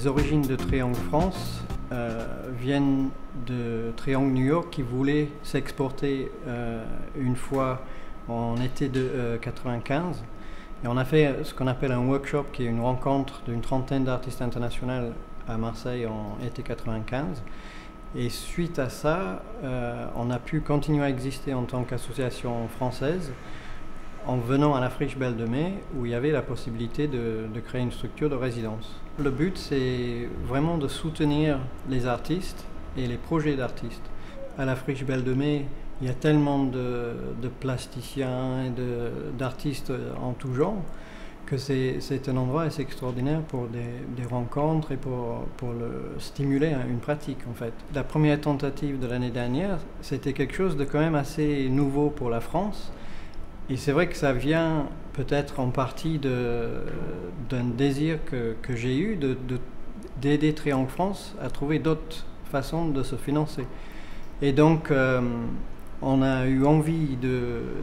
Les origines de Triangle France viennent de Triangle New York qui voulait s'exporter une fois en été de 95. Et on a fait ce qu'on appelle un workshop, qui est une rencontre d'une trentaine d'artistes internationaux à Marseille en été 95. Et suite à ça, on a pu continuer à exister en tant qu'association française en venant à la Friche Belle de Mai, où il y avait la possibilité de créer une structure de résidence. Le but, c'est vraiment de soutenir les artistes et les projets d'artistes. À la Friche Belle de Mai, il y a tellement de plasticiens et d'artistes en tout genre que c'est un endroit assez extraordinaire pour des rencontres et pour stimuler une pratique en fait. La première tentative de l'année dernière, c'était quelque chose de quand même assez nouveau pour la France. Et c'est vrai que ça vient peut-être en partie d'un désir que j'ai eu d'aider Triangle France à trouver d'autres façons de se financer. Et donc, on a eu envie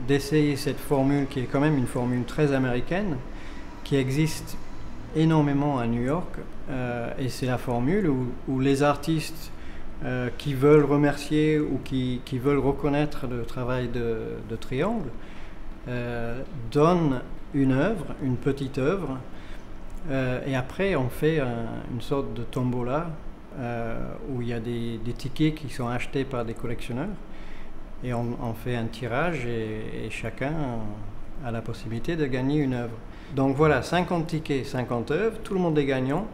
d'essayer cette formule qui est quand même une formule très américaine, qui existe énormément à New York. Et c'est la formule où les artistes qui veulent remercier ou qui veulent reconnaître le travail de Triangle, donne une œuvre, une petite œuvre, et après on fait une sorte de tombola où il y a des tickets qui sont achetés par des collectionneurs et on fait un tirage et chacun a la possibilité de gagner une œuvre. Donc voilà, 50 tickets, 50 œuvres, tout le monde est gagnant.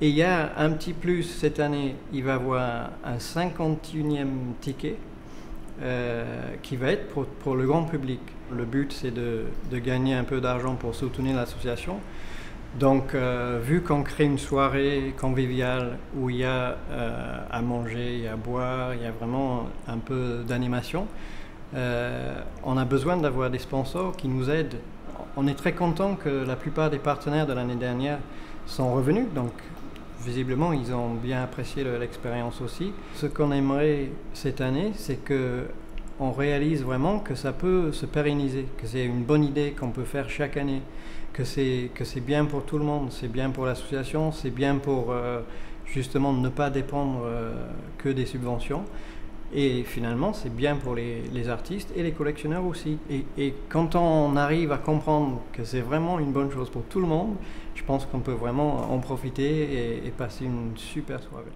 Et il y a un petit plus cette année, il va y avoir un 51e ticket qui va être pour le grand public. Le but, c'est de gagner un peu d'argent pour soutenir l'association. Donc, vu qu'on crée une soirée conviviale où il y a à manger, il y a à boire, il y a vraiment un peu d'animation, on a besoin d'avoir des sponsors qui nous aident. On est très content que la plupart des partenaires de l'année dernière sont revenus. Donc, visiblement, ils ont bien apprécié l'expérience aussi. Ce qu'on aimerait cette année, c'est qu'on réalise vraiment que ça peut se pérenniser, que c'est une bonne idée qu'on peut faire chaque année, que c'est bien pour tout le monde, c'est bien pour l'association, c'est bien pour justement ne pas dépendre que des subventions. Et finalement, c'est bien pour les artistes et les collectionneurs aussi. Et quand on arrive à comprendre que c'est vraiment une bonne chose pour tout le monde, je pense qu'on peut vraiment en profiter et passer une super soirée.